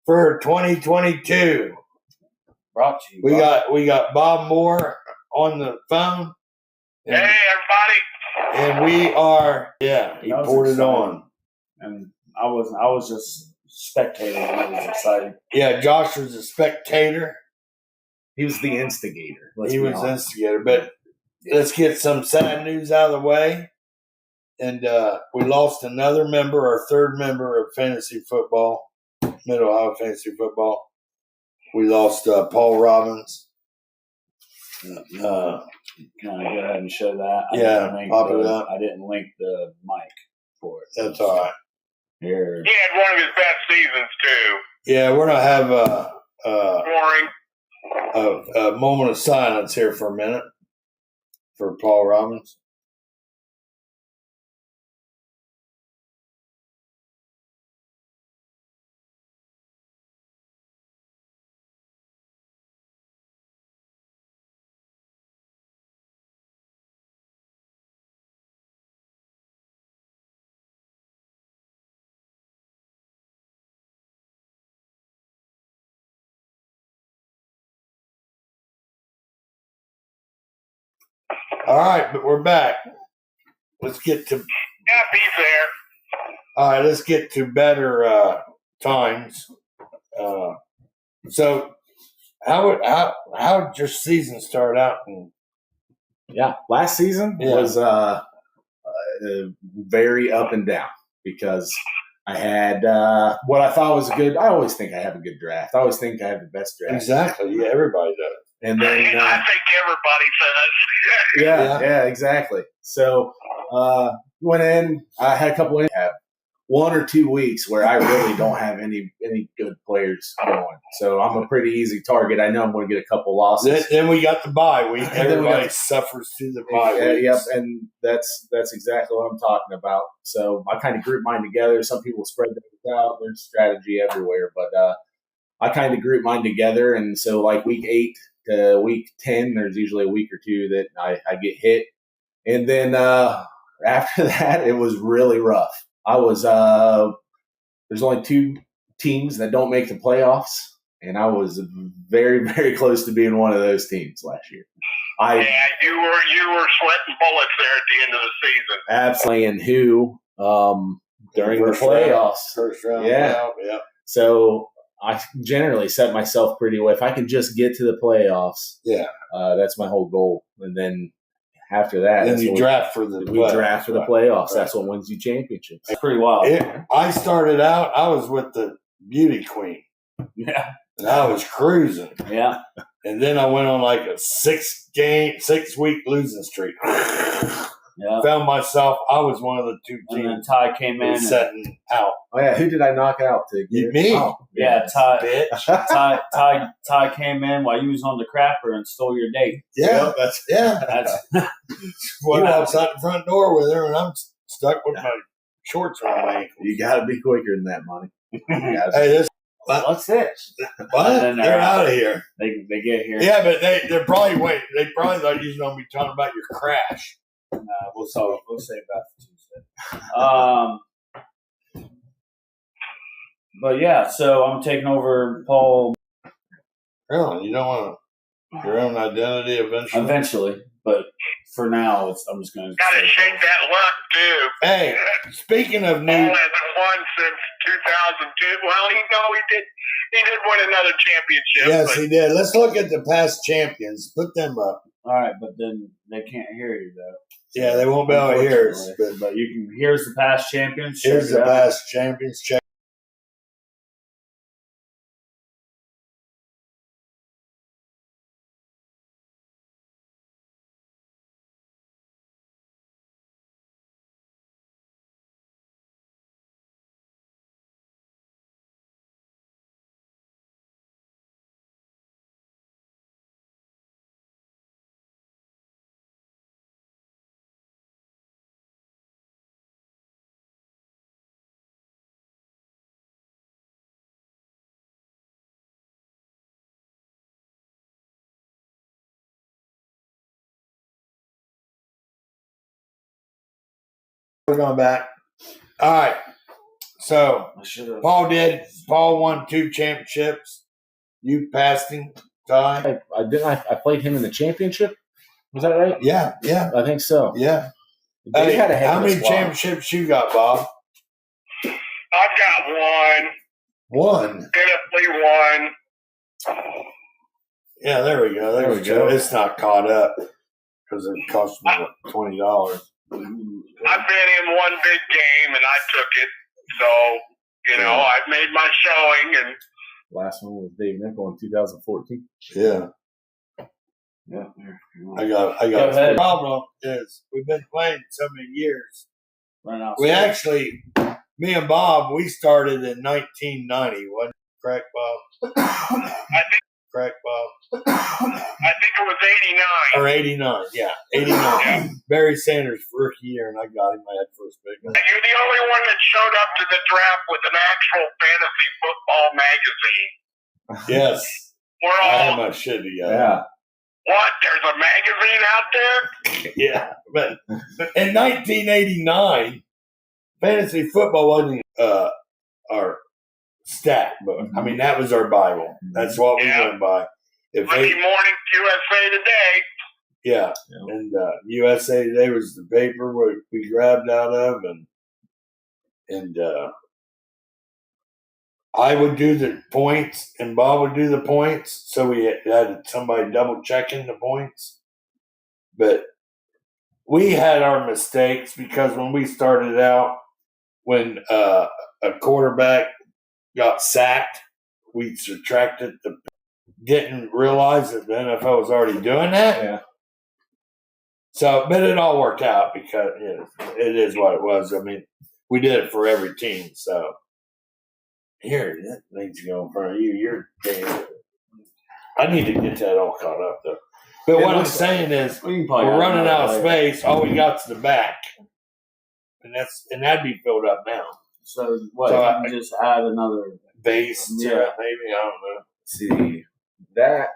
for 2022. Brought to you. We got Bob Moore on the phone. Hey, everybody. And we are, he poured it on. And I was just spectating. It was exciting. Yeah, Josh was a spectator. He was the instigator. He was the instigator. But let's get some sad news out of the way. And we lost another member, our third member of fantasy football, Mid-Ohio fantasy football. We lost Paul Robbins. Can I go ahead and show that? Pop it up. I didn't link the mic for it. That's all right. Here. He had one of his best seasons, too. Yeah, we're going to have Boring. a moment of silence here for a minute for Paul Robbins. All right, but we're back. Let's get to. Yeah, he's there. All right, let's get to better times. So, how did your season start out? Last season was very up and down because I had what I thought was a good. I always think I have a good draft. I always think I have the best draft. Exactly. Yeah, everybody does. And then I think everybody does. yeah, exactly. So went in. I had a couple of have 1 or 2 weeks where I really don't have any good players going. So I'm a pretty easy target. I know I'm going to get a couple losses. Then we got the bye week. Everybody suffers through the bye week. Yep, and that's exactly what I'm talking about. So I kind of group mine together. Some people spread things out. There's strategy everywhere, but I kind of group mine together. And so like week 8 to week 10, there's usually a week or 2 that I get hit. And then after that, it was really rough. I was there's only 2 teams that don't make the playoffs, and I was very, very close to being one of those teams last year. You were sweating bullets there at the end of the season. Absolutely, and who during the playoffs, first round, yeah. So I generally set myself pretty well. If I can just get to the playoffs, that's my whole goal, and then. After that, then you draft for the draft for the playoffs. That's what wins you championships. It's pretty wild. I started out. I was with the Beauty Queen. Yeah, and I was cruising. Yeah, and then I went on like a 6-week losing streak. Yeah, found myself. I was one of the 2 teams. And then Tye came in setting out. Oh yeah, who did I knock out to get? Me. Oh, yeah, Tye. Bitch. Tye came in while you was on the crapper and stole your date. Yeah, That's what walks out the front door with her, and I'm stuck with my shorts around my ankles. You got to be quicker than that, Monty. Hey, this. What's this? What? They're out of here. They get here. Yeah, but they're probably waiting. They probably thought you was going to be talking about your crash. We'll save that for Tuesday. But yeah, so I'm taking over Paul. Really? You don't want your own identity eventually? Eventually, but for now, I'm just going to. Got to shake that luck too. Hey, speaking of new, Paul hasn't won since 2002. Well, he did win another championship. Yes, he did. Let's look at the past champions. Put them up. All right, but then they can't hear you though. Yeah, they won't be able to hear us. But you can. Here's the past champions. Here's the past champions. Check. We're going back. All right. So I should have. Paul did. Paul won 2 championships. You passed him, Tye. I played him in the championship. Was that right? Yeah. I think so. Yeah. They had a heck how of a many squad. championships you got, Bob? I've got one. One. Tennessee one. Yeah, there we go. There we go. It's not caught up because it cost me $20. I've been in one big game and I took it. So, I've made my showing and Last one was Dave Nickel in 2014. Yeah. Yeah. I got. Go ahead. The problem is we've been playing so many years. Run out. We actually, me and Bob, we started in 1990. Wasn't it? Correct, Bob? I think Correct, Bob? it was 89. Or 89, yeah. 89. Barry Sanders' rookie year, and I got him. I had first pick. You're the only one that showed up to the draft with an actual fantasy football magazine. Yes. We're I had all, my shit together. Yeah. what? There's a magazine out there? Yeah. But in 1989, fantasy football wasn't our stat book. I mean, that was our Bible. That's what we went by. If Monday they, morning, USA Today. yeah. And USA Today was the paper we grabbed out of, and I would do the points, and Bob would do the points. So we had somebody double checking the points. But we had our mistakes because when we started out, when a quarterback got sacked, we subtracted didn't realize that the NFL was already doing that. Yeah. So, but it all worked out because it is what it was. I mean, we did it for every team. So, here, that thing's going in front of you. You're damn. I need to get that all caught up, though. But what I'm saying is, we're running out of space. All we got's the back, and that'd be filled up now. So what? So you can just add another Base, to Yeah. it, maybe, I don't know. See, that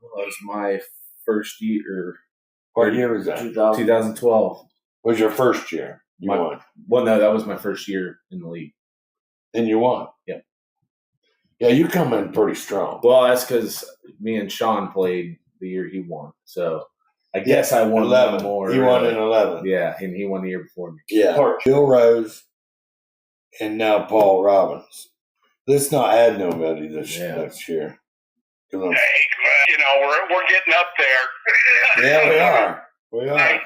was my first year, What year was that? 2000. 2012. Was your first year? You My- won. Well, no, that was my first year in the league. And you won. Yep. Yeah, you come in pretty strong. Well, that's because me and Sean played the year he won. So I guess I won 11. one more. He won in 11. Yeah, and he won the year before me. Yeah. Bill Rose and now Paul Robbins. Let's not add nobody next year. 'Cause I'm- Hey, we're getting up there. yeah, we are. We are. Hey.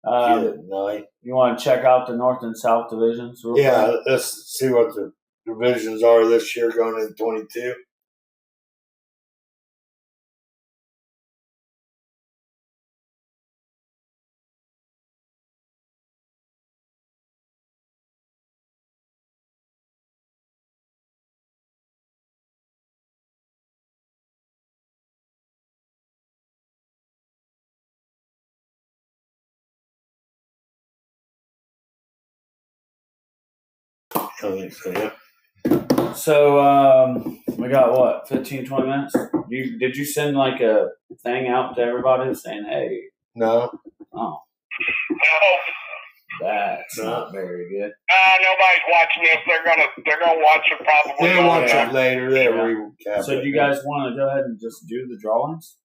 Good night. You want to check out the North and South divisions? Real Yeah, quick? let's see what the divisions are this year going into 22. I think so, yeah. So we got what, 15, 20 minutes? Did you send like a thing out to everybody saying, hey, No. oh, No, that's No. not very good. nobody's watching this. They're gonna watch it probably. They'll watch Yeah. it later. They'll Yeah. recap So it. do you guys want to go ahead and just do the drawings?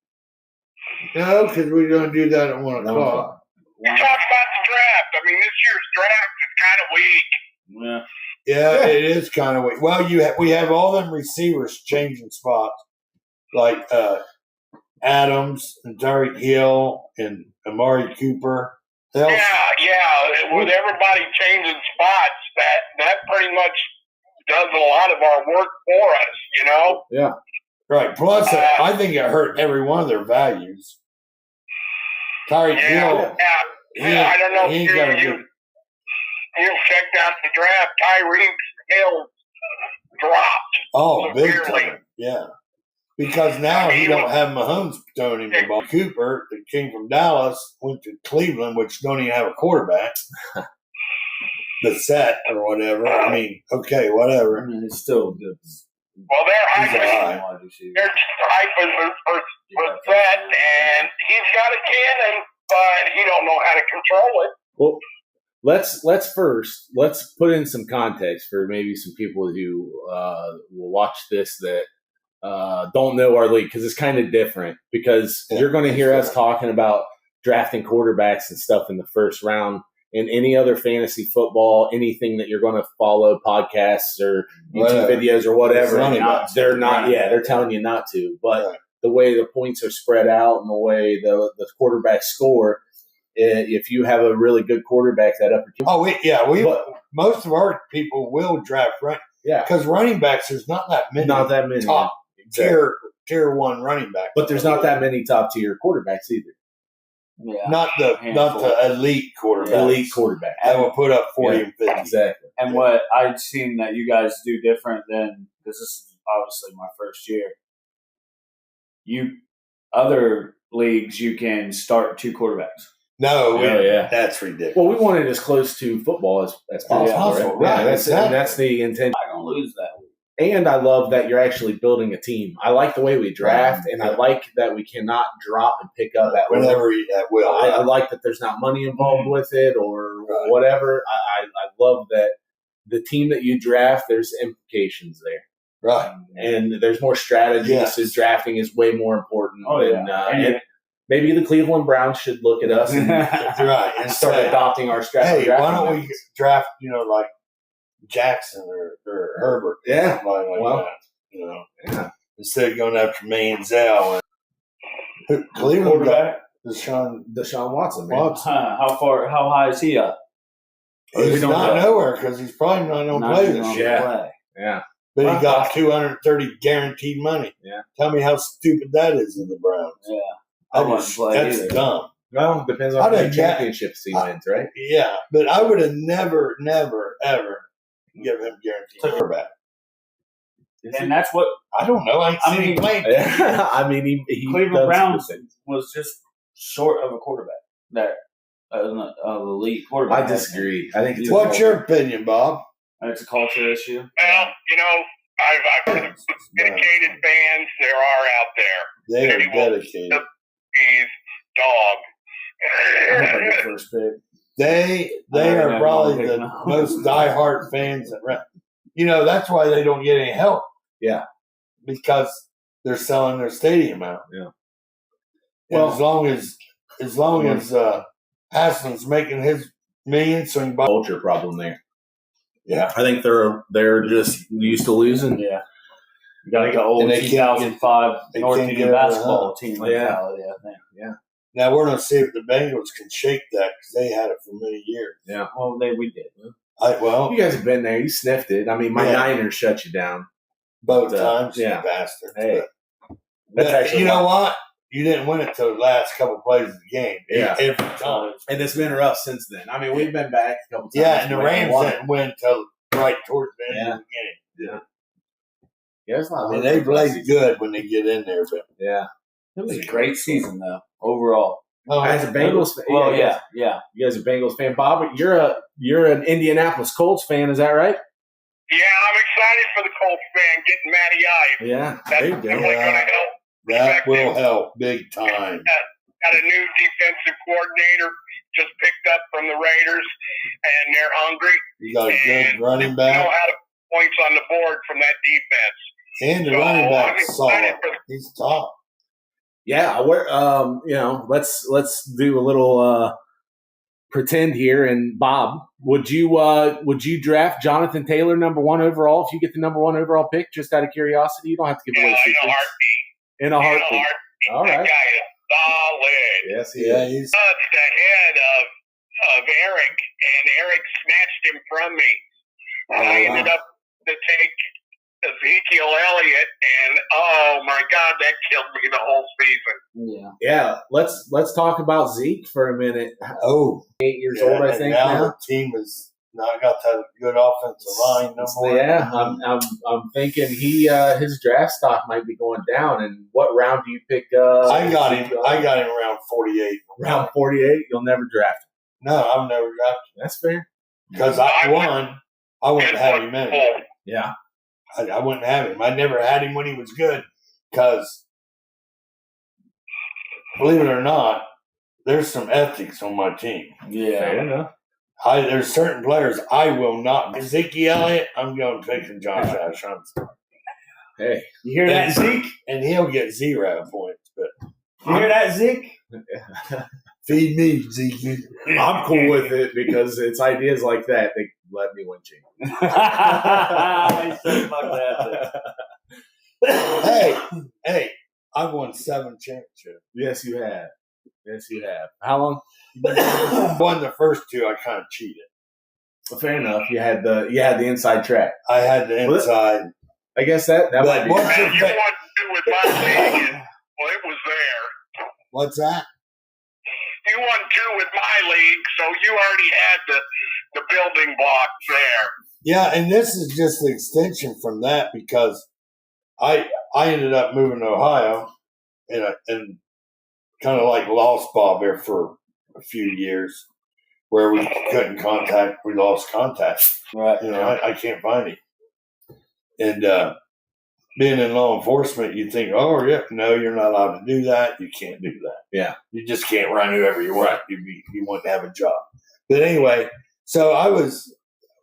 No, because we're going to do that at 1 o'clock. We talked about the draft. I mean, this year's draft is kind of weak. Yeah. Yeah, it is kind of weak. Well, we have all them receivers changing spots, like Adams and Tyreek Hill and Amari Cooper. They'll- Yeah. With everybody changing spots, that pretty much does a lot of our work for us. Yeah. Right. Plus, I think it hurt every one of their values. Tyreek Hill. Yeah. I don't know he if ain't got a you good. checked out the draft. Tyreek Hill dropped. Oh, big severely. time. Yeah. Because now he don't have Mahomes throwing him the ball. Cooper, that came from Dallas, went to Cleveland, which don't even have a quarterback. The set or whatever. I mean, okay, I whatever. mean, it's still good. Well, they're He's hyping. high. They're hyping for set, and he's got a cannon, but he don't know how to control it. Well, let's put in some context for maybe some people who will watch this that don't know our league, because it's kind of different, because you're going to hear us talking about drafting quarterbacks and stuff in the first round. In any other fantasy football, anything that you're going to follow, podcasts or YouTube videos or whatever, they're not. Yeah, they're telling you not to. But the way the points are spread out and the way the quarterbacks score, if you have a really good quarterback, that upper team. Most of our people will draft because running backs, there's not that many top tier one running backs, but there's not that many top tier quarterbacks either. Yeah. Not the elite quarterback. Elite quarterback. That will put up 40 and 50. Exactly. And what I'd seen that you guys do different than, because this is obviously my first year, other leagues you can start 2 quarterbacks. No, that's ridiculous. Well, we want it as close to football as possible. Right? Yeah, that's the intention. I don't lose that week. And I love that you're actually building a team. I like the way we draft, and I like that we cannot drop and pick up at whenever at will. I like that there's not money involved with it or whatever. I love that the team that you draft, there's implications there. Right. And there's more strategy. So drafting is way more important than maybe the Cleveland Browns should look at us and start adopting our strategy. Hey, why don't we draft, like Jackson or Herbert? Yeah. That, instead of going after Manziel. And Cleveland got Deshaun Watson. Man. How high is he up? He's not nowhere because he's probably not going to play this year. Yeah. But he got $230 guaranteed money. Yeah. Tell me how stupid that is in the Browns. Yeah. That's dumb. Well, depends on how many championships he wins, right? Yeah, but I would have never, ever give him guaranteed quarterback. And that's what I don't know. I ain't seen him play. I mean, he Cleveland Browns was just short of a quarterback. That an elite quarterback. I disagree. I think. What's your opinion, Bob? It's a culture issue. Well, I've heard dedicated fans there are out there. They are dedicated. He's dog. First pick. They are probably the most diehard fans that that's why they don't get any help. Yeah. Because they're selling their stadium out. Yeah. Well, as long as Haslam's making his millions, so he can buy culture problem there. Yeah. I think they're just used to losing. Yeah. You got the old 2005 North Indian basketball team mentality, I think. Yeah. Now we're going to see if the Bengals can shake that because they had it for many years. Yeah. Well, we did. You guys have been there. You sniffed it. I mean, my Niners shut you down both times. You bastard. Hey, but you know what? You didn't win it till the last couple plays of the game. Yeah. Every time. And it's been rough since then. I mean, we've been back a couple times. Yeah, and the Rams didn't win till right towards the end of the game. Yeah. Yeah, it's not they play good when they get in there, but it was a great season though overall. As a Bengals fan, yeah. You guys are a Bengals fan, Bob. You're an Indianapolis Colts fan, is that right? Yeah, I'm excited for the Colts fan getting Matty Ice. Yeah, that's there you go. Really going to help. That will help big time. Got a new defensive coordinator just picked up from the Raiders, and they're hungry. You got a good running back. They know how to put points on the board from that defense. And the running back's solid. He's top. Yeah, we're let's do a little pretend here. And Bob, would you draft Jonathan Taylor number 1 overall if you get the number 1 overall pick? Just out of curiosity, you don't have to give away secrets. In a heartbeat. All right. That guy is solid. Yes, he is. He's ahead of Eric, and Eric snatched him from me. I ended up to take Ezekiel Elliott, and oh my God, that killed me the whole season. Yeah. Let's talk about Zeke for a minute. 8 years old, I think. Now the team is not got that good offensive line no more. Yeah, I'm thinking his draft stock might be going down. And what round do you pick? I got him around 48. Round 48, you'll never draft him. No, I've never drafted him. That's fair. Because I wouldn't have him in. Yeah. I wouldn't have him. I never had him when he was good because, believe it or not, there's some ethics on my team. Yeah. Fair enough. There's certain players I will not. Ezekiel Elliott, I'm going picking Josh Ash. I'm sorry. Hey, You hear that, Zeke? And he'll get 0 points. But You hear that, Zeke? feed me, Zeke. I'm cool with it because it's ideas like that that let me win championships. I said fuck that. Hey, I've won 7 championships. Yes, you have. How long? Won the first 2. I kind of cheated. Well, fair enough. You had the inside track. I had the inside. I guess that might be. What's Man, your you won 2 with my league, and well, it was there. What's that? You won 2 with my league, so you already had the building blocks there. Yeah, and this is just the extension from that because I ended up moving to Ohio and kind of like lost Bob there for a few years where we couldn't contact. We lost contact. Right. You know, I can't find him. And being in law enforcement, you think, oh, yeah, no, you're not allowed to do that. You can't do that. Yeah. You just can't run whoever you want. You want to have a job. But anyway, so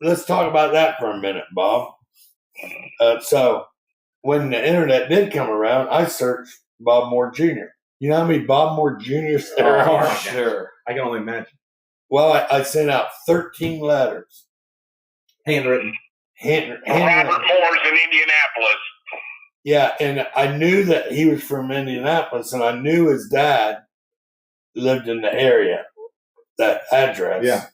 let's talk about that for a minute, Bob. So when the internet did come around, I searched Bob Moore Jr. You know how many Bob Moore Jr.'s there are? Sure. I can only imagine. Well, I sent out 13 letters. Handwritten. Robert Moore's in Indianapolis. Yeah, and I knew that he was from Indianapolis, and I knew his dad lived in the area, that address. Yeah.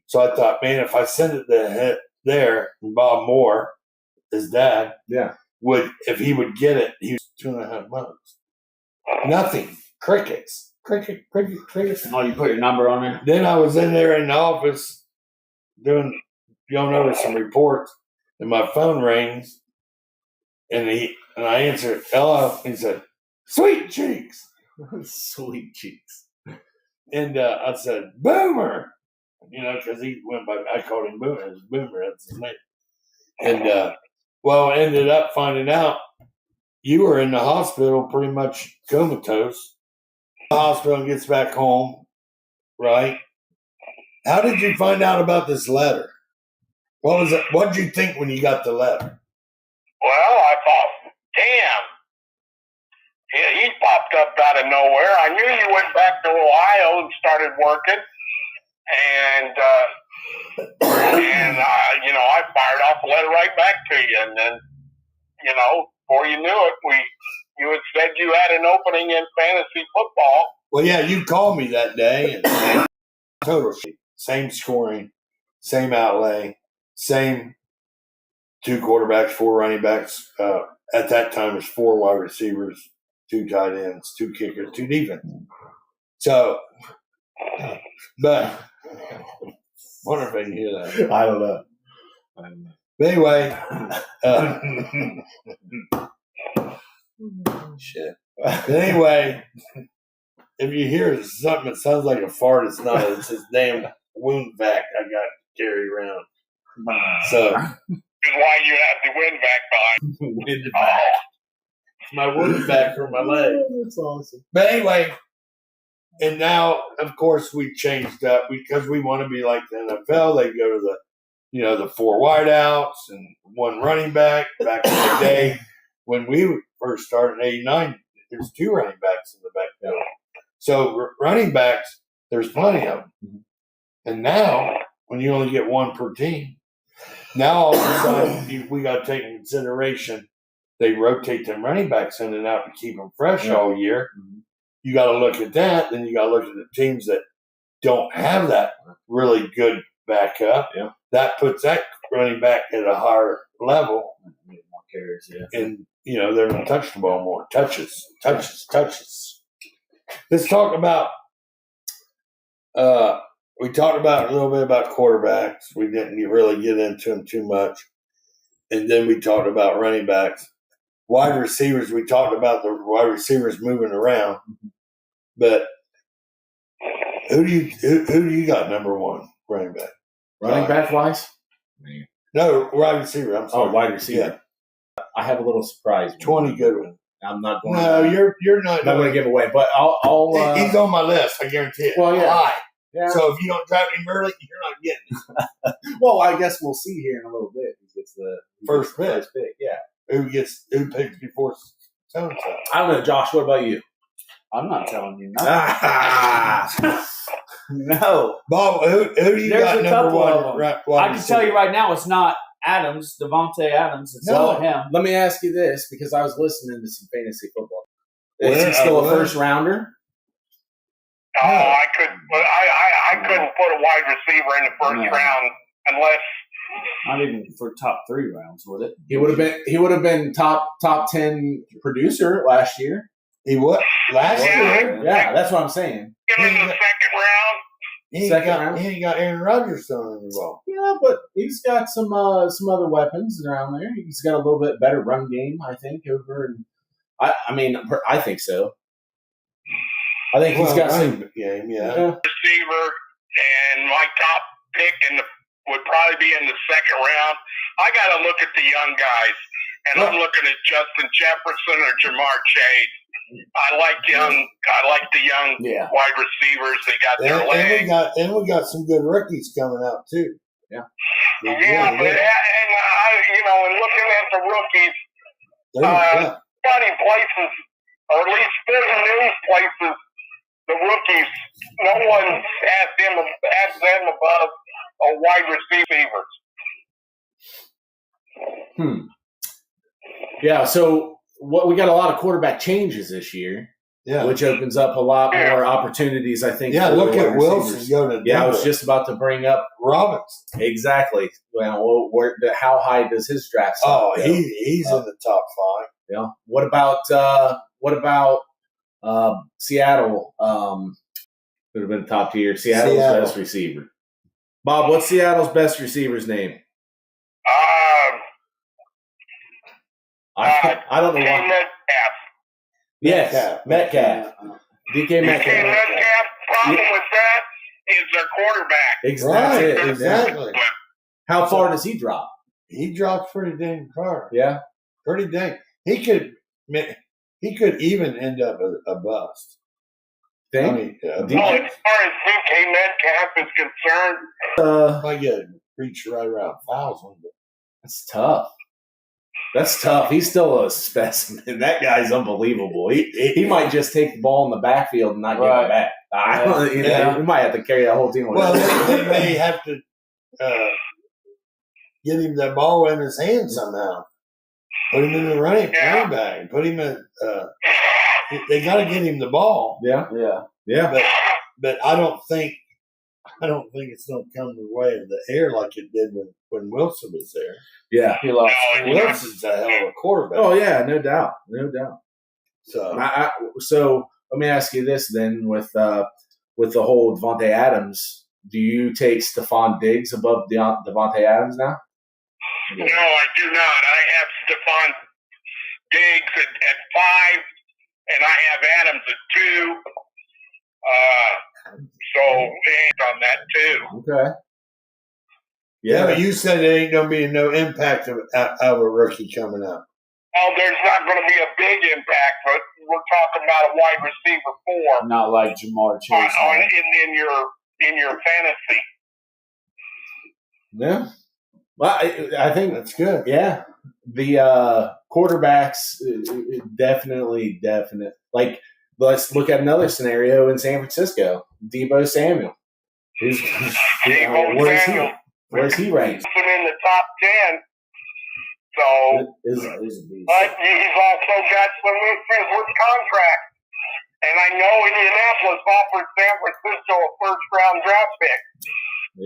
So I thought, man, if I send it to there, Bob Moore, his dad, if he would get it, he was 2.5 months. Nothing. Crickets. Cricket. Oh, you put your number on there? Then I was in there in the office going over some reports, and my phone rings, and I answered, hello. He said, sweet cheeks. Sweet cheeks. And I said, Boomer. You know, because he went by, I called him Boomer. It was Boomer, that's his name. And, well, ended up finding out you were in the hospital pretty much comatose. The hospital gets back home, right? How did you find out about this letter? What was it? What did you think when you got the letter? Well, I thought, damn. He popped up out of nowhere. I knew you went back to Ohio and started working. And I fired off a letter right back to you. And then, before you knew it, you had said you had an opening in fantasy football. Well, yeah, you called me that day. And total sheet. Same scoring, same outlay, same 2 quarterbacks, 4 running backs. At that time, it was 4 wide receivers, 2 tight ends, 2 kickers, 2 defense. So, but wonder if I can hear that. I don't know. But anyway, shit. But anyway, if you hear something that sounds like a fart, it's not. It's this damn wound vac I got to carry around. So This is why you have the wind back behind. Wind vac. It's my wound vac for my leg. That's awesome. But anyway, and now of course we changed up because we want to be like the NFL. They go to the 4 wideouts and 1 running back. Back in the day when we first started in '89, there's 2 running backs in the backfield. So running backs, there's plenty of them. Mm-hmm. And now, when you only get 1 per team, now all of a sudden we got to take into consideration they rotate them running backs in and out to keep them fresh all year. Mm-hmm. You got to look at that. Then you got to look at the teams that don't have that really good backup. Yeah. That puts that running back at a higher level. More carries, yeah. And, they're going to touch the ball more. Touches. Let's talk about we talked about a little bit about quarterbacks. We didn't really get into them too much. And then we talked about running backs. Wide receivers, we talked about the wide receivers moving around. But who do you got number 1 running back? Running back wise? No, wide receiver. I'm sorry. Oh, wide receiver. Yeah. I have a little surprise. 20 good ones. I'm not going. No, you're not. I'm not going to give away, but I'll he's on my list. I guarantee it. Well, yeah. Why? Yeah. So if you don't draft him early, you're not getting him. Well, I guess we'll see here in a little bit. Who gets the First pick. First pick, yeah. Who picks before so and so? I don't know, Josh. What about you? I'm not telling you nothing. No. Bob, who do you There's got a number couple one? of them. I can tell you right now, it's not Adams, Devontae Adams. It's not him. Let me ask you this, because I was listening to some fantasy football. Is he still a first rounder? Oh, I couldn't put a wide receiver in the first round unless. Not even for top 3 rounds, would it? He would have been top 10 producer last year. He what? Last year? Yeah, that's what I'm saying. Him in the second round. He ain't got Aaron Rodgers throwing the ball. Yeah, but he's got some other weapons around there. He's got a little bit better run game, I think. I think so. I think he's got some game. Yeah. Receiver, and my top pick would probably be in the second round. I got to look at the young guys, and I'm looking at Justin Jefferson or Jamar Chase. I like the young wide receivers. They got their legs. And we got some good rookies coming out too. Yeah. And looking at the rookies, funny places, or at least fitting news places, the rookies, no one has them above a wide receivers. Yeah, so we got a lot of quarterback changes this year, which opens up a lot more opportunities, I think. Yeah, look at Wilson go to Denver. Yeah, I was just about to bring up Robinson. Exactly. Well, how high does his draft stock go? He's in the top 5. Yeah. What about Seattle? Would have been top tier. Seattle's best receiver. Bob, what's Seattle's best receiver's name? I don't know why. Metcalf. Yes, Metcalf. DK Metcalf. Problem with that is their quarterback. Exactly. Exactly. How far does he drop? He drops pretty dang far. Yeah, pretty dang. He could even end up a bust. Think? I mean, as far as DK Metcalf is concerned, I get reach right around 1,000. That's tough. That's tough. He's still a specimen. That guy's unbelievable. He might just take the ball in the backfield and not get it back. We might have to carry that whole team. Well, they may have to get him that ball in his hand somehow. Put him in the running back. Put him in. They got to get him the ball. Yeah. But I don't think it's going to come the way of the air like it did when Wilson was there. Yeah, he lost. Wilson's a hell of a quarterback. Oh yeah, no doubt. So, so let me ask you this then: with the whole Devontae Adams, do you take Stephon Diggs above Devontae Adams now? No, I do not. I have Stephon Diggs at 5, and I have Adams at 2. So on that too. Okay. Yeah, but you said there ain't gonna be no impact of a rookie coming up. Well, there's not going to be a big impact, but we're talking about a wide receiver 4. Not like Jamar Chase. In your fantasy. Yeah. Well, I think that's good. Yeah. The quarterbacks definitely. Like, let's look at another scenario in San Francisco. Deebo Samuel. Where's he ranked? In the top 10. So, but he's also got some issues with contracts. And I know Indianapolis offered San Francisco a first-round draft pick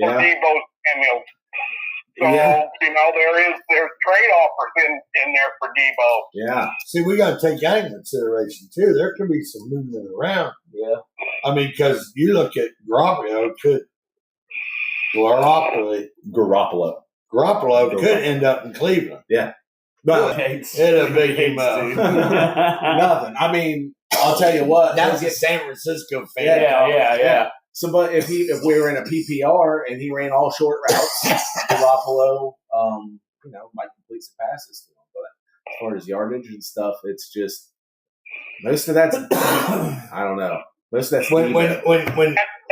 for Deebo Samuel. So, there's trade offers in there for Deebo. Yeah. See, we got to take that into consideration, too. There could be some movement around. Yeah. I mean, because you look at Garoppolo could end up in Cleveland. Yeah. But it'll make him nothing. I mean, I'll tell you what. That's a San Francisco fan. Yeah. So, but if we were in a PPR and he ran all short routes, Garoppolo, might complete some passes to him. But as far as yardage and stuff, it's just most of that's I don't know. Most of that's when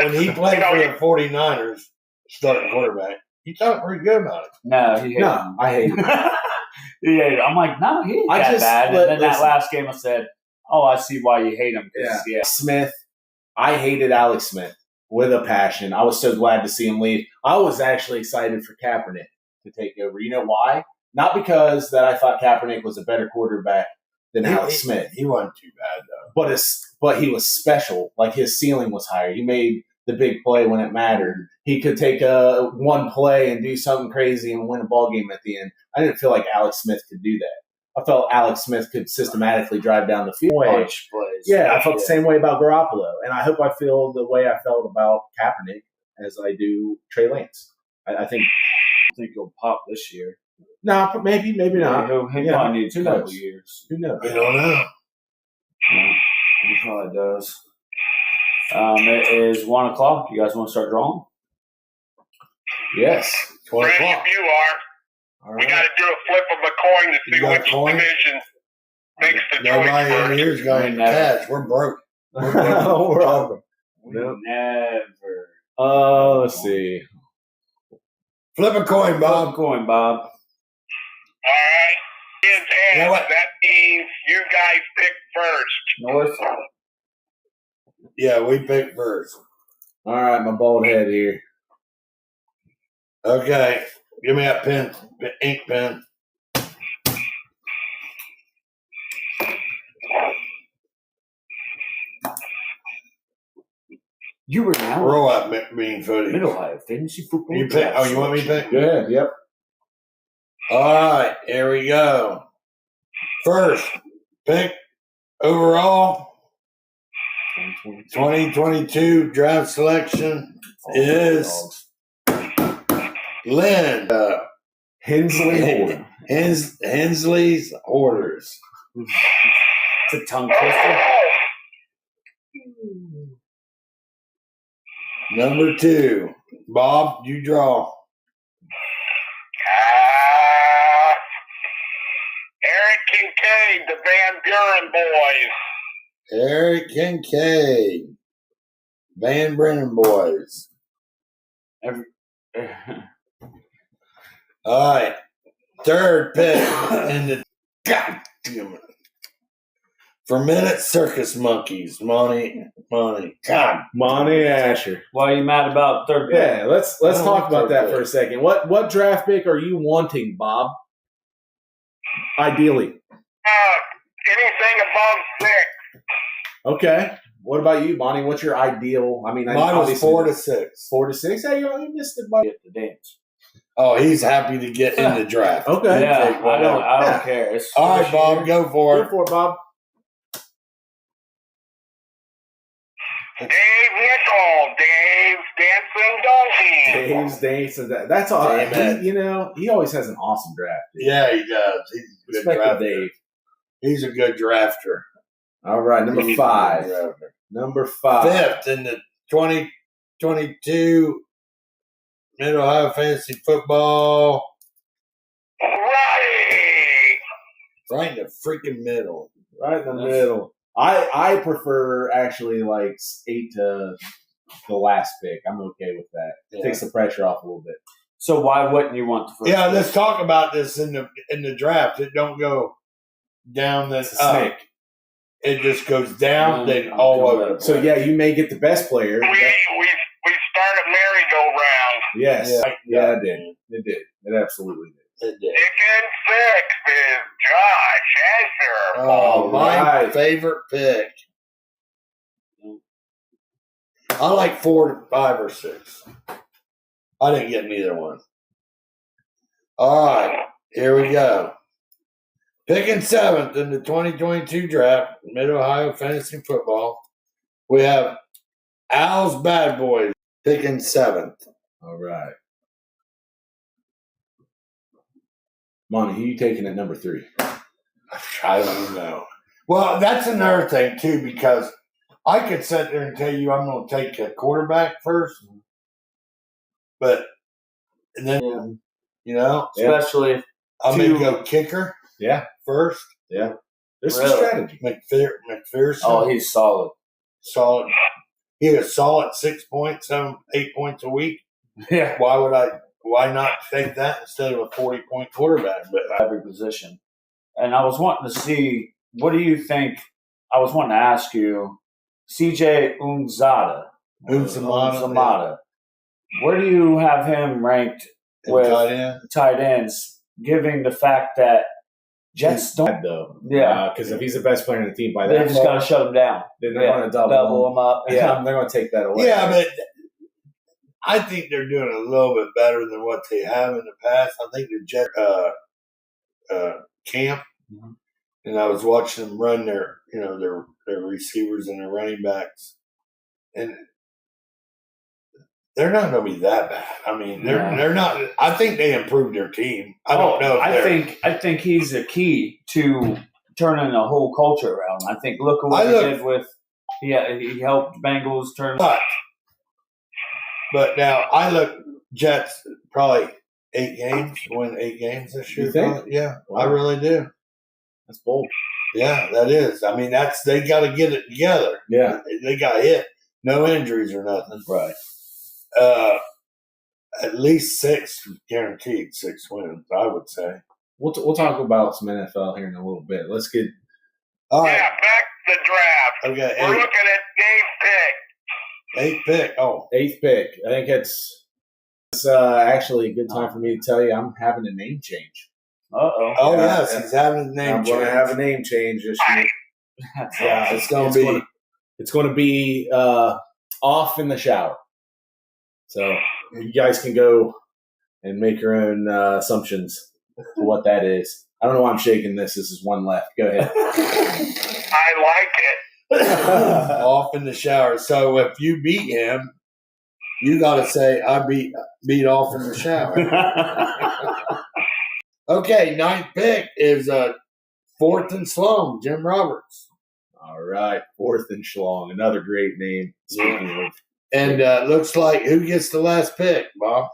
when he played for the 49ers, starting quarterback, he talked pretty good about it. No, he hated No, him. I hate him. He hated him. I'm like, no, he ain't that bad. And then that last game, I said, oh, I see why you hate him. Yeah. Smith, I hated Alex Smith with a passion. I was so glad to see him leave. I was actually excited for Kaepernick to take over. You know why? Not because that I thought Kaepernick was a better quarterback than Alex Smith. He wasn't too bad, though. But he was special. Like, his ceiling was higher. He made the big play when it mattered. He could take one play and do something crazy and win a ball game at the end. I didn't feel like Alex Smith could do that. I felt Alex Smith could systematically drive down the field. Punch plays. Yeah, I felt the same way about Garoppolo. And I hope I feel the way I felt about Kaepernick as I do Trey Lance. I think he'll pop this year. no, maybe not. He probably needs a couple years. Who knows? You don't know. Yeah, he probably does. It is 1 o'clock. You guys want to start drawing? Yes. 20 Ready o'clock. if you are. All We right. got to do a flip of a coin to You see got which a coin? division makes the choice Nobody in first. here's going to Never. catch. We're broke. We're over. Never. Let's see. Flip a coin, Bob. Coin, Bob. All right. It's You know heads. what? That means you guys pick first. North. Yeah, we picked first. All right, my bald head here. Okay. Give me that pen, ink pen. You were now Roll up, bean footage. Middle Ohio Fantasy Football. You pick. Oh, you want me to pick? Good. Yep. All right, here we go. First pick overall 2022 draft selection is Lynn Hensley. Hensley's Orders. It's a tongue twister. Number 2, Bob, you draw. Eric Kincaid, the Van Buren boys. Eric Kincaid, Van Brennan boys. All right, third pick in the God damn it. For minute circus monkeys, Monty. God, Monty Asher. Why are you mad about third pick? Yeah, let's I don't talk like about third that pick. for a second. What draft pick are you wanting, Bob? Ideally. Anything above 6. Okay. What about you, Bonnie? What's your ideal? I mean, mine was obviously 4 to 6. 4 to 6. Hey, you missed it by. Get the dance. Oh, he's happy to get in the draft. Okay. Yeah, Take whatever. I don't care. It's All right, this Bob, year. go for Go it. for it, Bob. Dave Nichol, Dave's Dancing Donkey. Dave's Days. That's all. Damn He always has an awesome draft. Yeah, he does. He's a good Respect to drafter. Dave. He's a good drafter. All right, number He's a 5. good drafter. Number 5. Fifth in the 2022 Mid Ohio Fantasy Football. Right. Right in the freaking middle. Right in the middle. I prefer actually like 8 to the last pick. I'm okay with that. Yeah. Takes the pressure off a little bit. So why wouldn't you want the first? Yeah, pick? let's talk about this in the draft. It don't go down then It's a up. snake. It just goes down, then I'm all cool over. with the it. So place. yeah, you may get the best player. We start a merry-go-round. Yes. Yeah. Yeah, it did. It did. It absolutely did. It did. Picking 6 is Josh Asher. Oh, my right. favorite pick. I like 4 to 5 or 6. I didn't get neither one. All right, here we go. Picking 7th in the 2022 draft, Mid Ohio Fantasy Football, we have Al's Bad Boys picking 7th. All right. Monty, who you taking at number 3? I don't know. Well, that's another thing too, because I could sit there and tell you I'm going to take a quarterback first, but and then you know especially if I may Two- go kicker Yeah. first. There's Really? some strategy. McPherson. oh, he's solid. solid. he was solid 6 points, 8 points a week. Yeah. Why not take that instead of a 40-point quarterback? But Every position. And I was wanting to see, what do you think? I was wanting to ask you, CJ Unzamata. Where do you have him ranked with tight ends, given the fact that Jets don't? Though, Yeah. Because if he's the best player in the team by They that, just got to shut him down. then they're going to double him up. Yeah. they're going to take that away. Yeah, but I think they're doing a little bit better than what they have in the past. I think the Jet camp, and I was watching them run their receivers and their running backs, and they're not going to be that bad. I mean, they're not. I think they improved their team. I don't know. I think he's the key to turning the whole culture around. I think look at what he did with. Yeah, he helped Bengals turn. But now I look Jets probably 8 games, win 8 games this year. You think? Probably. Yeah, Wow. I really do. That's bold. Yeah, that is. I mean, they got to get it together. Yeah. They got hit. No injuries or nothing. Right. At least 6 guaranteed 6 wins, I would say. We'll talk about some NFL here in a little bit. Let's get All Yeah, right. back to the draft. Okay. We're looking at Dave's pick. 8th pick. Oh, 8th pick. I think it's actually a good time for me to tell you I'm having a name change. Uh-oh. Oh Yeah, yes, he's having his name I'm going to changed. have a name change this year. Yeah, it's going to be. It's going to be off in the shower. So you guys can go and make your own assumptions for what that is. I don't know why I'm shaking this. This is one left. Go ahead. I like it. Off in the shower. So if you beat him, you got to say I beat off in the shower. Okay, 9th pick is 4th and Sloan, Jim Roberts. All right, 4th and Schlong, another great name. Speaking of, And looks like who gets the last pick, Bob?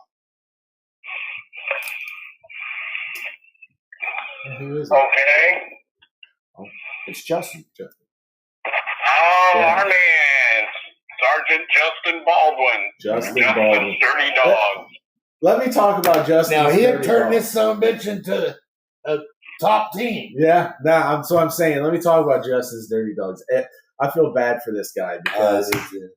who is it? Okay. It's Justin. Oh, our man, Sergeant Justin Baldwin. Justin Baldwin. Dirty Dog. Let me talk about Justin. Now he had turned this son of a bitch into a top team. Yeah, so I'm saying, let me talk about Justin's Dirty Dogs. I feel bad for this guy because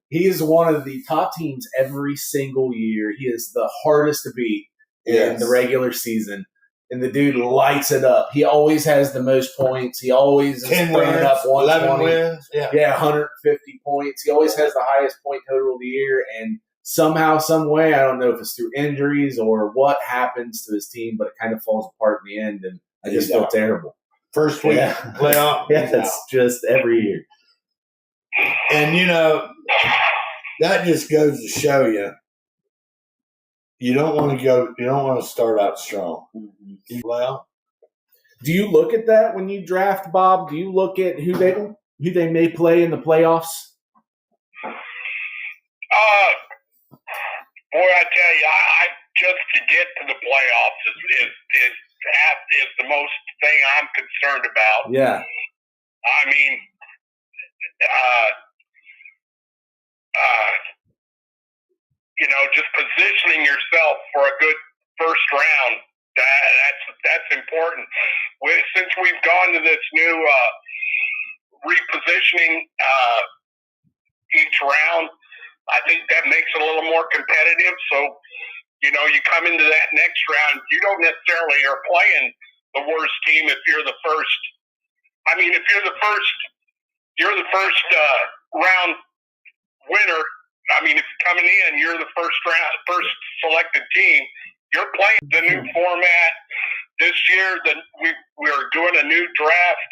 he is one of the top teams every single year. He is the hardest to beat in the regular season. And the dude lights it up. He always has the most points. He always is 10 bringing wins, up 11 wins. Yeah, 150 points. He always has the highest point total of the year. And somehow, some way, I don't know if it's through injuries or what happens to this team, but it kind of falls apart in the end. And I just feel terrible. First week playoff. Yeah, it's just every year. And, that just goes to show you, you don't want to start out strong. Well, do you look at that when you draft, Bob? Do you look at who they may play in the playoffs? Boy, I tell you, I just to get to the playoffs is the most thing I'm concerned about. Yeah. I mean, just positioning yourself for a good first round. That's important. Since we've gone to this new repositioning each round, I think that makes it a little more competitive. So, you come into that next round, you don't necessarily are playing the worst team if you're the first. I mean, if you're the first round winner. I mean, if coming in, you're the first selected team. You're playing the new format this year. That we're doing a new draft.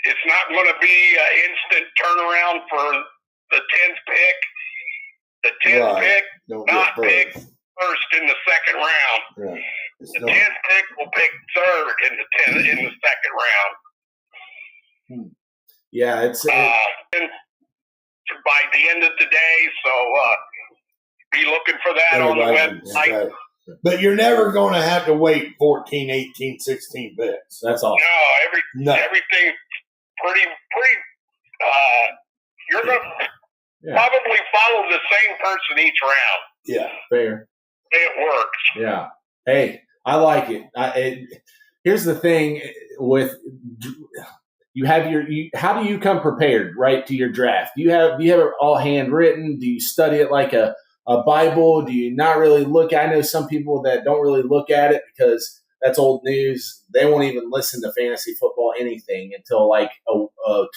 It's not going to be an instant turnaround for the 10th pick. The 10th pick, not pick first in the second round. Right. The 10th pick will pick third in the second round. Yeah, it's by the end of today, so be looking for that on the website. Right. But you're never going to have to wait 14, 18, 16 picks. That's all. No, everything's pretty you're going to probably follow the same person each round. Yeah. Fair. It works. Yeah. Hey, I like it. Here's the thing with you have how do you come prepared, right, to your draft? Do you have it all handwritten? Do you study it like a Bible? Do you not really look at it? I know some people that don't really look at it because that's old news. They won't even listen to fantasy football anything until like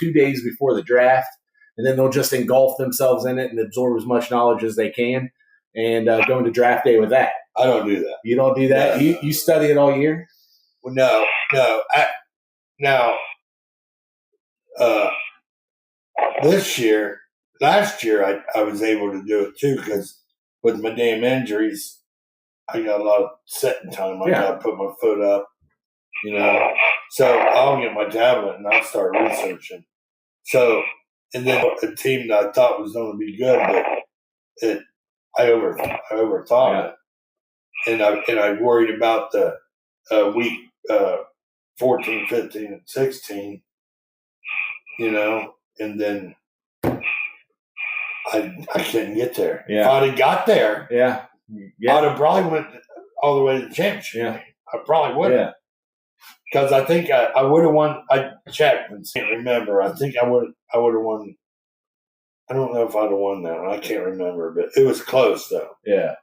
2 days before the draft, and then they'll just engulf themselves in it and absorb as much knowledge as they can and go into draft day with that. I don't do that. You don't do that? No. You study it all year? Well, no. Last year, I was able to do it too because with my damn injuries, I got a lot of sitting time. I got to put my foot up, So I'll get my tablet and I'll start researching. So, and then a team that I thought was going to be good, but I overthought it. And I worried about the week 14, 15, and 16, and then I couldn't get there. Yeah. If I'd have got there, I'd have probably went all the way to the championship. Yeah. I probably would have. Because I think I would have won. I checked and can't remember. I think I would have won. I don't know if I'd have won that one. I can't remember, but it was close though. Yeah.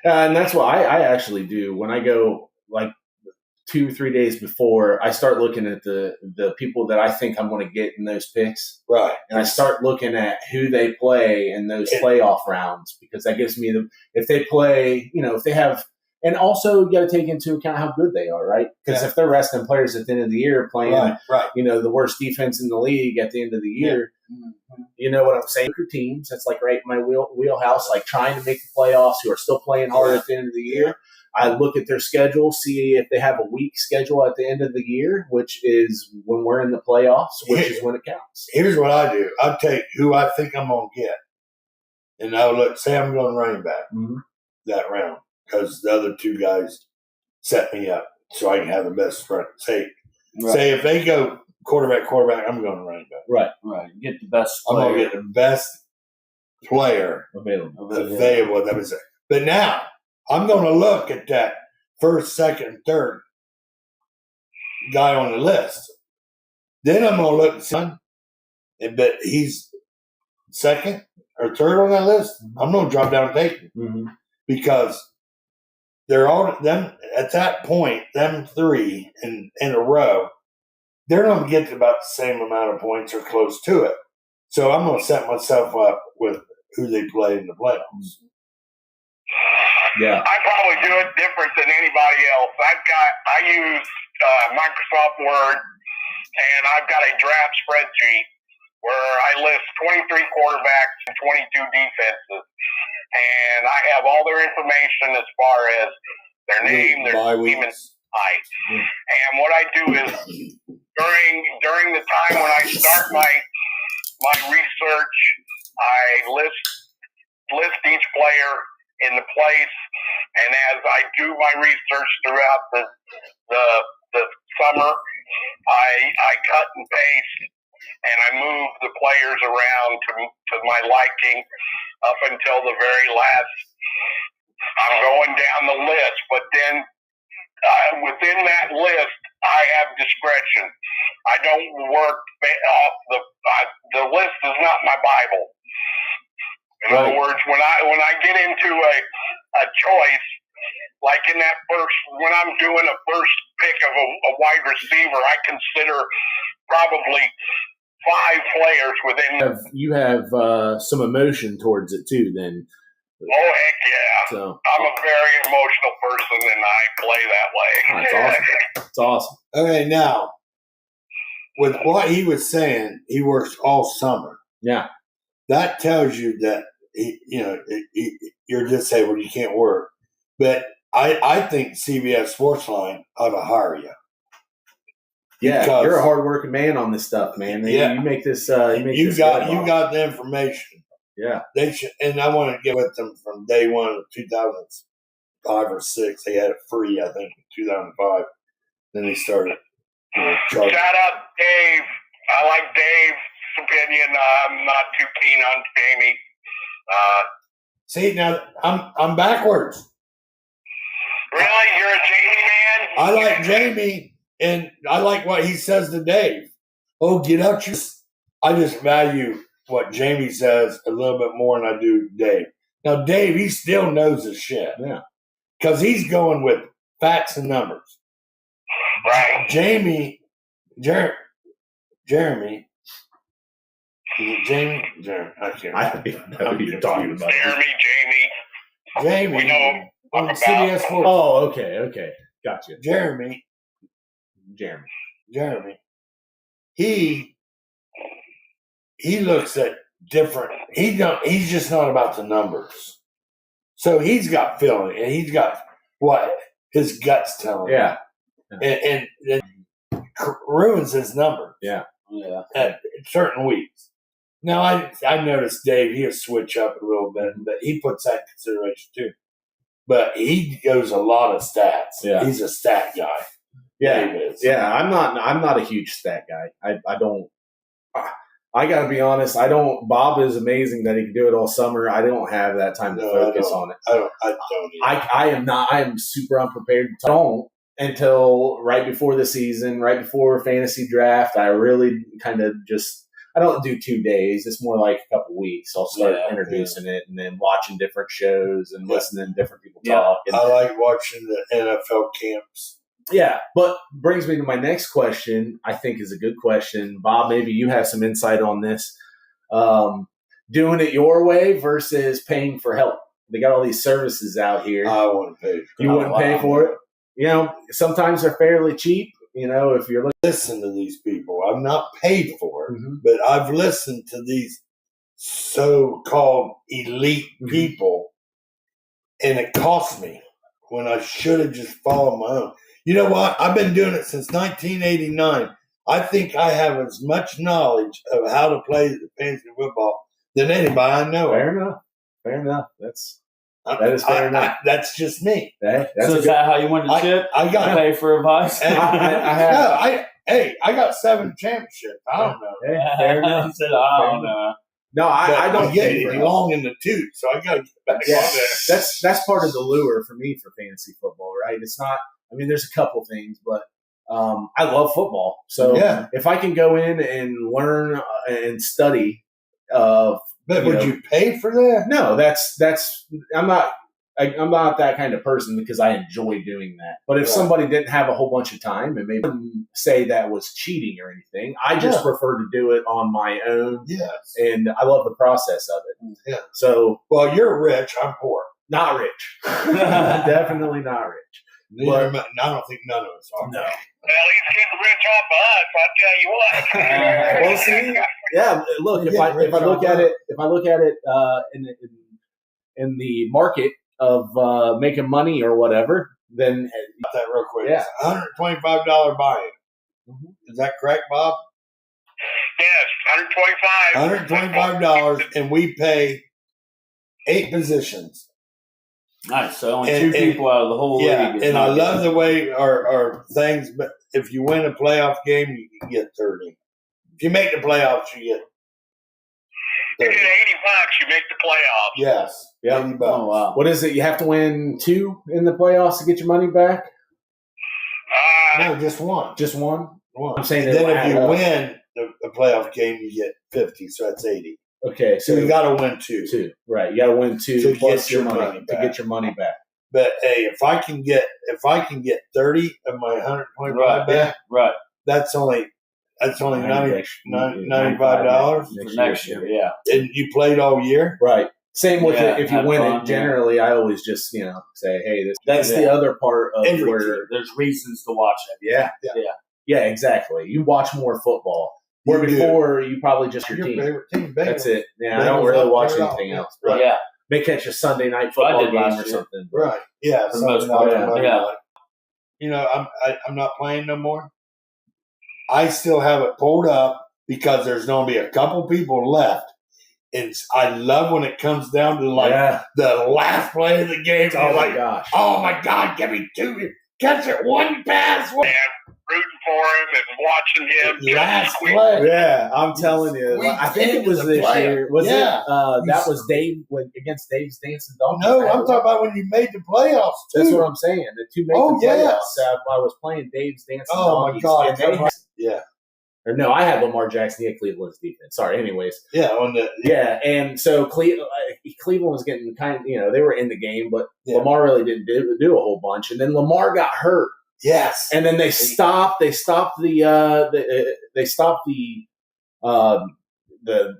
And that's what I actually do when I go like 2 or 3 days before. I start looking at the people that I think I'm going to get in those picks. Right. And I start looking at who they play in those playoff rounds because that gives me if they play, if they have, and also you got to take into account how good they are, right? Because if they're resting players at the end of the year playing, the worst defense in the league at the end of the year, you know what I'm saying? Your teams, that's like right in my wheelhouse, like trying to make the playoffs who are still playing hard at the end of the year. I look at their schedule, see if they have a weak schedule at the end of the year, which is when we're in the playoffs, which is when it counts. Here's what I do. I take who I think I'm going to get. And I'll look, say I'm going running back that round because the other two guys set me up so I can have the best front. Say if they go quarterback, I'm going to running back. Right. Get the best player. I'm going to get the best player available. That was it. But now, I'm going to look at that first, second, third guy on the list. Then I'm going to look at son, but he's second or third on that list. I'm going to drop down and take him because they're all them at that point. Them three in a row, they're going to get to about the same amount of points or close to it. So I'm going to set myself up with who they play in the playoffs. Yeah, I probably do it different than anybody else. I use Microsoft Word, and I've got a draft spreadsheet where I list 23 quarterbacks and 22 defenses, and I have all their information as far as their name, their team, and height. And what I do is during the time when I start my research, I list each player in the place, and as I do my research throughout the summer, I cut and paste, and I move the players around to my liking up until the very last. I'm going down the list, but then within that list, I have discretion. I don't work off the list is not my Bible. In other words, when I get into a choice, like in that when I'm doing a first pick of a wide receiver, I consider probably 5 players within. You have some emotion towards it too, then. Oh, heck yeah. So, I'm a very emotional person, and I play that way. Oh, that's awesome. That's awesome. Okay, now, with what he was saying, he works all summer. Yeah. That tells you that, you're disabled, you can't work. But I think CBS Sportsline ought to hire you. Yeah, you're a hardworking man on this stuff, man. You make this. You got the information. Yeah, they should, and I want to get with them from day one of 2005 or 6. They had it free, I think, in 2005. Then they started charging. Shout out Dave. I like Dave. opinion, I'm not too keen on Jamie. See, now I'm backwards. Really? You're a Jamie man? I like Jamie, and I like what he says to Dave. Oh, get out your... I just value what Jamie says a little bit more than I do Dave. Now, Dave, he still knows his shit. Yeah. Because he's going with facts and numbers. Right. Jeremy. Is it Jamie? I can't. I don't even know who you're talking about. Jamie. We know on about. CBS Sports. Oh, okay. Gotcha. Jeremy. He looks at different. He's just not about the numbers. So he's got feeling, and he's got what his gut's telling him. Yeah. And it ruins his number. Yeah. At certain weeks. Now I noticed Dave, he'll switch up a little bit, but he puts that in consideration too. But he goes a lot of stats. Yeah. He's a stat guy. Yeah. Dave is. Yeah. I'm not a huge stat guy. I don't. I got to be honest. I don't. Bob is amazing that he can do it all summer. I don't have that time to focus on it. I don't. Either. I am not. I am super unprepared. Don't until right before the season, right before fantasy draft. I really kind of just. I don't do 2 days. It's more like a couple weeks. I'll start introducing it and then watching different shows and listening to different people talk. And, I like watching the NFL camps. yeah, but brings me to my next question. I think is a good question, Bob. Maybe you have some insight on this. Doing it your way versus paying for help. They got all these services out here. I wouldn't pay. You wouldn't pay for it. You know, sometimes they're fairly cheap. You know, if you're looking. Listen to these people. I'm not paid for it, but I've listened to these so-called elite people, and it cost me when I should have just followed my own. You know what? I've been doing it since 1989. I think I have as much knowledge of how to play fantasy football than anybody I know. Fair enough. That is fair enough. That's just me. So is that how you win the chip? I got pay for advice. I got 7 championships. I don't know. Fair enough. He said, I don't know. No, I don't get pay for it help. long in the tooth, so I got to get back on there. That's part of the lure for me for fantasy football, right? It's not. I mean, there's a couple things, but I love football. So if I can go in and learn and study, but would you pay for that? No, that's I'm not that kind of person because I enjoy doing that. But if somebody didn't have a whole bunch of time and maybe wouldn't say that was cheating or anything, I just prefer to do it on my own. Yes. And I love the process of it. Yeah. So, well, you're rich. I'm poor. Not rich. Definitely not rich. I don't think none of us are. No. Well, he's getting rich off of us. I'll tell you what. Well, see, yeah. Look, if I look at it in the market of making money or whatever, then that real quick. Yeah, $125 buy-in. Is that correct, Bob? Yes, $125, and we pay 8 positions. Nice. So only 2 people out of the whole league. And I love the way our things, but if you win a playoff game, you can get 30. If you make the playoffs, you get 30. You get $80, you make the playoffs. Yes. Yeah. $80. Oh, wow. What is it? You have to win 2 in the playoffs to get your money back? No, just 1. Just one? I'm saying then if you win the playoff game, you get 50, so that's 80. Okay, so you got to win 2. Right, you got to win 2 to plus get your money to get your money back. But hey, if I can get 30 of my 125 back, right, that's only $95 for next year. Yeah, and you played all year, right? Same with it. If you win fun, it, generally, I always just say, hey, that's the other part of where there's reasons to watch it. Yeah, exactly. You watch more football. Where before you probably just your team. Favorite team. That's it. Yeah, I don't really watch anything else. Right. Yeah, may catch a Sunday night football game or something. Right. Yeah. For the most part. Yeah. You know, I'm not playing no more. I still have it pulled up because there's going to be a couple people left. And I love when it comes down to the last play of the game. Oh my gosh! Oh my God! Give me 2. Catch it 1 pass. Yeah, rooting for him and watching him. Last squeak. play. Yeah, I'm telling you. We I think it was ended the this playoff. year. Was Yeah. it? That was Dave against Dave's Dancing Donkeys. No, I'm talking about when you made the playoffs, too. That's what I'm saying. The two made Oh, the playoffs. yes. I was playing Dave's Dancing Oh, my Donkeys. God. And they had, Yeah. or no, I had Lamar Jackson. He had Cleveland's defense. Sorry. Anyways. Yeah. On the, Yeah, and so Cleveland was getting kind of, they were in the game, but Yeah. Lamar really didn't do a whole bunch. And then Lamar got hurt. yes. And then they stopped the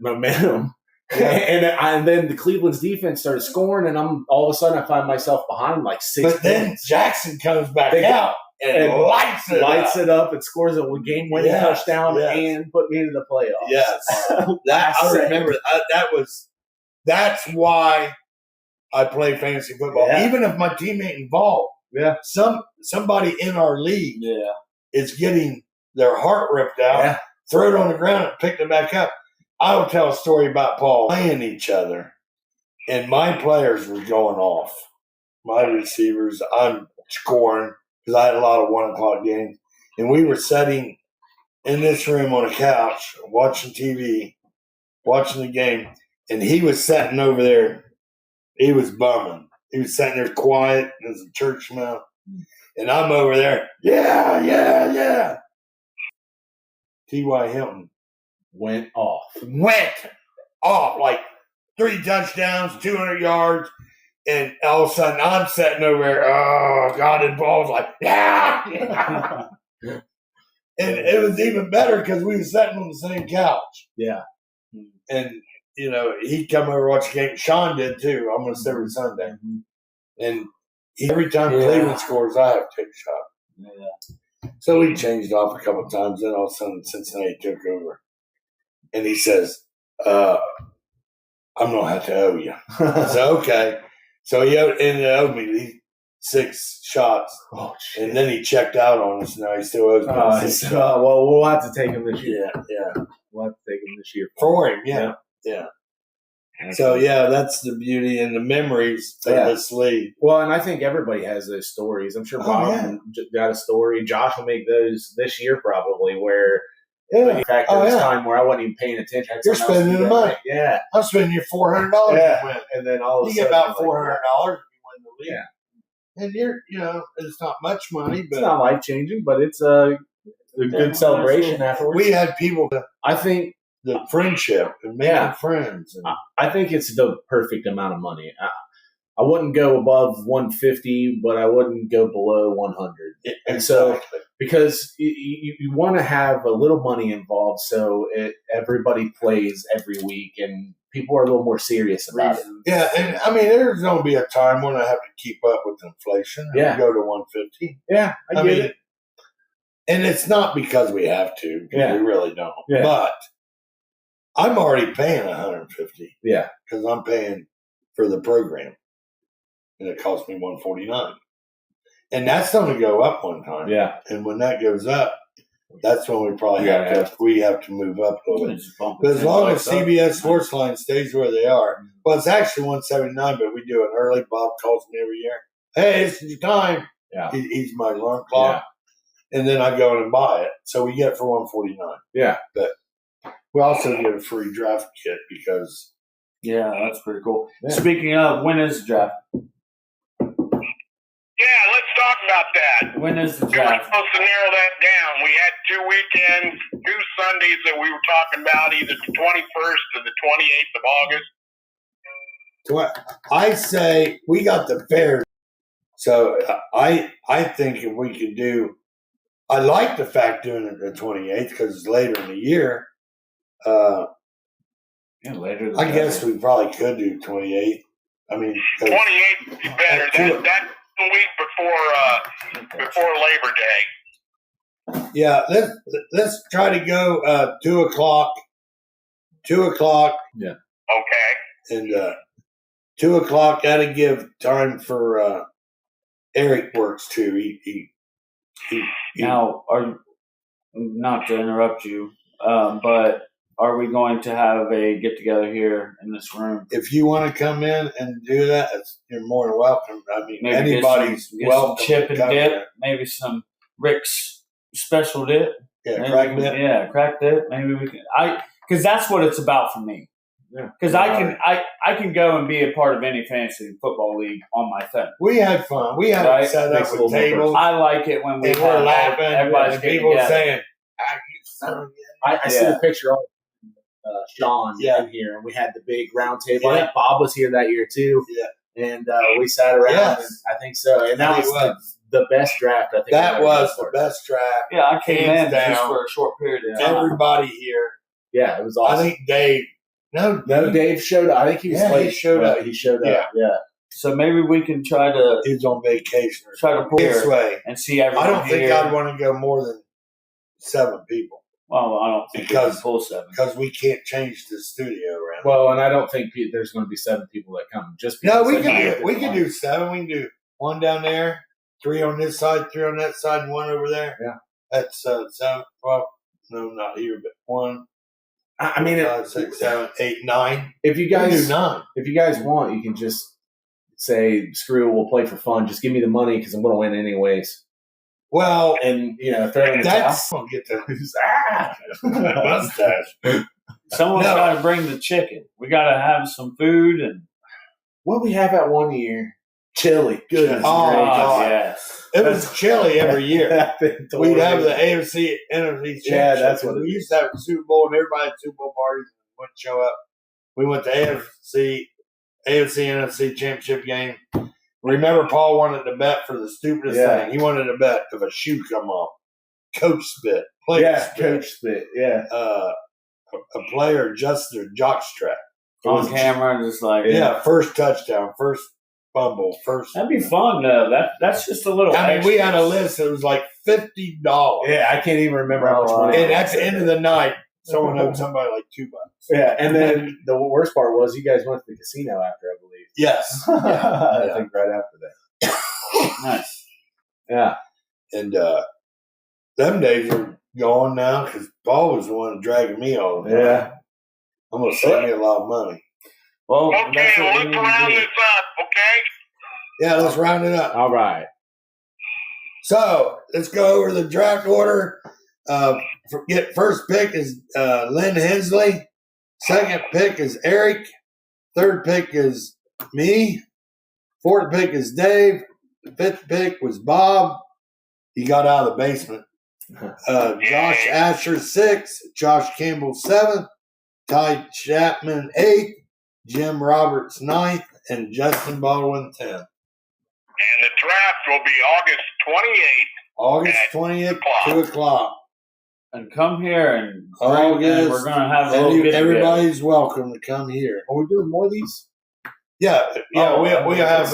momentum, Yeah. and then the Cleveland's defense started scoring, and all of a sudden I find myself behind like 6 But then points. Jackson comes back They- out and lights it up. and scores a game-winning Yes, touchdown yes. and put me into the playoffs. Yes. That, I remember that's why I play fantasy football. Yeah. Even if my team ain't involved, Yeah. somebody in our league Yeah. is getting their heart ripped out, Yeah. throw it on the ground and pick it back up. I will tell a story about Paul playing each other, and my players were going off. My receivers, I'm scoring because I had a lot of 1:00 games, and we were sitting in this room on a couch watching TV, watching the game, and he was sitting over there. He was bumming. He was sitting there quiet as a church mouse, and I'm over there. Yeah. T.Y. Hilton Went off. went off like 3 touchdowns, 200 yards, and all of a sudden I'm sitting over there. Oh, God, and Paul's like, yeah. And it was even better because we were sitting on the same couch. Yeah. And, he'd come over and watch the game. Sean did too, almost every Sunday. And every time Cleveland scores, I have to take a shot. Yeah. So we changed off a couple of times. Then all of a sudden, Cincinnati took over. And he says, I'm going to have to owe you. I said, okay. So he ended up owing me 6 shots. Oh, shit. And then he checked out on us. Now he still owes me 6 shots. Well, we'll have to take him this year. Yeah. We'll have to take him this year. For him, yeah. So, that's the beauty and the memories of this league. Well, and I think everybody has those stories. I'm sure Bob got a story. Josh will make those this year probably where in fact there was time where I wasn't even paying attention. You're spending the money. Yeah. I'm spending your $400 Yeah. to win. And then all of a You sudden get about $400 like, if you win the league. Yeah. And it's not much money, but it's not life changing, but it's a good celebration afterwards. we had people, I think the friendship and making friends. And, I think it's the perfect amount of money. I wouldn't go above 150, but I wouldn't go below 100. And so, because you want to have a little money involved, so everybody plays every week, and people are a little more serious about it. Yeah, and I mean, there's going to be a time when I have to keep up with inflation and go to 150. Yeah, I get it. And it's not because we have to. We really don't. Yeah. But I'm already paying 150. Yeah, because I'm paying for the program, and it cost me 149. And that's going to go up one time. Yeah, and when that goes up, that's when we probably have to move up a little bit. But as long as CBS Sportsline stays where they are, well, it's actually 179, but we do it early. Bob calls me every year. Hey, it's your time. Yeah, he's my alarm clock, and then I go in and buy it. So we get it for 149. Yeah, but we also get a free draft kit because. Yeah, that's pretty cool. Yeah. Speaking of, when is the draft? Yeah, let's talk about that. When is the We draft? were supposed to narrow that down. We had 2 weekends, 2 Sundays that we were talking about, either the 21st or the 28th of August. I say we got the fairs. So I think if we could do, I like the fact doing it the 28th because it's later in the year. Later. I guess we probably could do 28th. I mean, 28th would be better. That's the week before Labor Day. Yeah, let's try to go 2 o'clock. 2 o'clock. Yeah. Okay. And 2 o'clock. That'll give time for Eric works too. He now, not to interrupt you, but are we going to have a get together here in this room? If you want to come in and do that, you're more than welcome. I mean, maybe anybody's welcome. Some chip and dip, maybe some Rick's special dip. Yeah, crack dip. Yeah, crack dip. Maybe we can. Because that's what it's about for me. Because I can go and be a part of any fantasy football league on my phone. We had fun. We had it set up with tables. I like it when we're laughing. Everybody's people together. saying, I see the picture of Sean in here, and we had the big round table. I think Bob was here that year too. Yeah, and we sat around. And I think so. And that was the best draft. I think that was the best draft. Yeah, I came in just for a short period of time. Everybody here. Yeah, it was awesome. I think Dave. No, Dave showed up. I think he was late. He showed up. He showed up. Yeah. So maybe we can try to. He's on vacation. Try to pull this way and see everyone. I don't think I'd want to go more than 7 people. Well, I don't think we can pull 7 because we can't change the studio around. Well, and I don't think there's going to be 7 people that come. Just no, we can do. We can do 7. We can do 1 down there, 3 on this side, 3 on that side, and 1 over there. Yeah, that's 7. Well, no, not here, but 1. I mean, 5, 6, 7, 8, 9. If you guys do 9, if you guys want, you can just say, "Screw it, we'll play for fun. Just give me the money because I'm going to win anyways." Well, and throw in the towel. I'll get the mustache. Someone's got to bring the chicken. We got to have some food and what we have that one year. Chili. Good. Oh, God. Yes. It was chili every year. We'd have the AFC, NFC championship. Yeah, that's what we used to have a Super Bowl, and everybody had Super Bowl parties and wouldn't show up. We went to AFC, NFC championship game. Remember, Paul wanted to bet for the stupidest thing. He wanted to bet if a shoe come off. Coach spit. Player spit. Coach spit. Yeah. A player adjusted a jockstrap. On camera, just like. Yeah, first touchdown, first fumble, first. That'd be fun, though. That's just a little. I mean, we had a list. It was like $50. Yeah, I can't even remember how much money. And at the end of the night, someone owed somebody like $2. Yeah, and then the worst part was you guys went to the casino after, I believe. Yes. I think right after that. Nice. Yeah. And them days are gone now because Paul was the one dragging me all the time. Yeah. I'm going to save me a lot of money. Well, okay, let's round this up, okay? Yeah, let's round it up. All right. So let's go over the draft order. First pick is Lynn Hensley. Second pick is Eric. Third pick is me. Fourth pick is Dave. The fifth pick was Bob. He got out of the basement. Josh Asher, 6th. Josh Campbell, 7th. Tye Chapman, 8th. Jim Roberts, 9th. And Justin Baldwin, 10th. And the draft will be August 28th. August 20th, 2 o'clock. And come here and we're going to have a little get everybody's welcome to come here. Are we doing more of these? Yeah, we have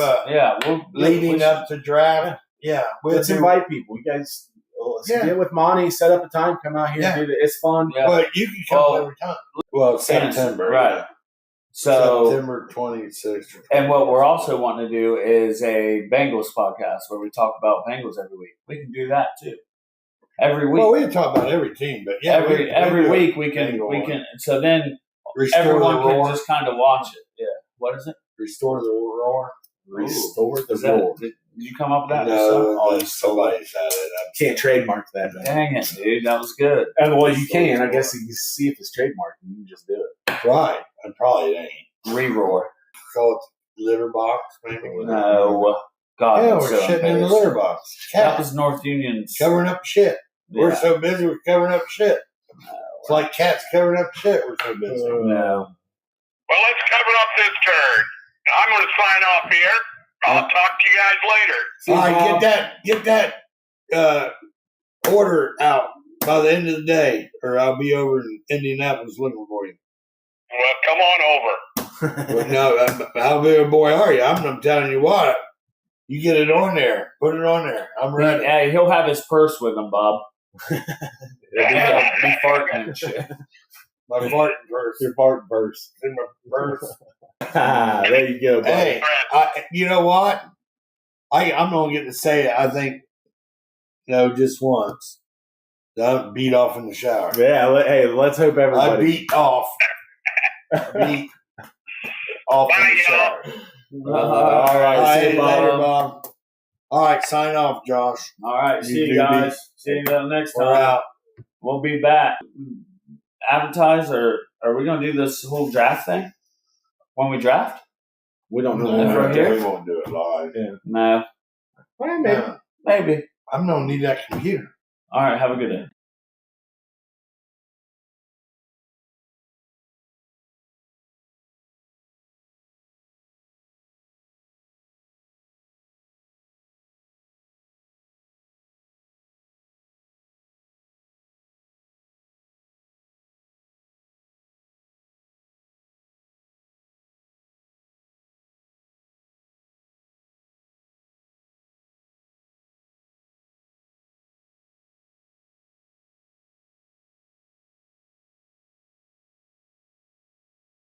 leading up to draft. Yeah, let's invite people. You guys get with Monty, set up a time, come out here and do it. It's fun. Yeah. Well, you can come every time. Well, September, right? So September 26th. And what we're also wanting to do is a Bengals podcast where we talk about Bengals every week. We can do that too. Every week. Well, we can talk about every team, but every week we can. So then everyone can just kind of watch it. Yeah. What is it? Restore the roar. Restore the roar. Did you come up with that? No, somebody's had it. Can't trademark that. Dang it, dude. That was good. And well, you can. I guess you can see if it's trademarked and you can just do it. Right. And probably it ain't. Re-roar. Call it litter box, maybe. No. God, yeah, we're shitting in the litter box. That was North Union's. Covering up shit. Yeah. We're so busy with covering up shit. No, it's like cats covering up shit. We're so busy. No. Well, let's cover up this turd. I'm going to sign off here. I'll talk to you guys later. All right, get that order out by the end of the day, or I'll be over in Indianapolis looking for you. Well, come on over. Well, no, how big a boy are you? I'm telling you what. You get it on there. Put it on there. I'm ready. Hey, he'll have his purse with him, Bob. Be farting and shit. My farting purse. Your farting purse. In my purse. There you go, buddy. Hey, you know what? I'm going to get to say it, I think, just once. I beat off in the shower. Yeah, hey, let's hope everybody. I beat off. in the shower. All right, see you, later, Bob. All right, sign off, Josh. All right, see you do guys. be. See you the next We're time. out. We'll be back. Advertise, or are we going to do this whole draft thing when we draft? We don't know. If we're here? We won't do it live. Yeah. No. Well, maybe. Maybe. I'm gonna need that computer. All right, have a good day.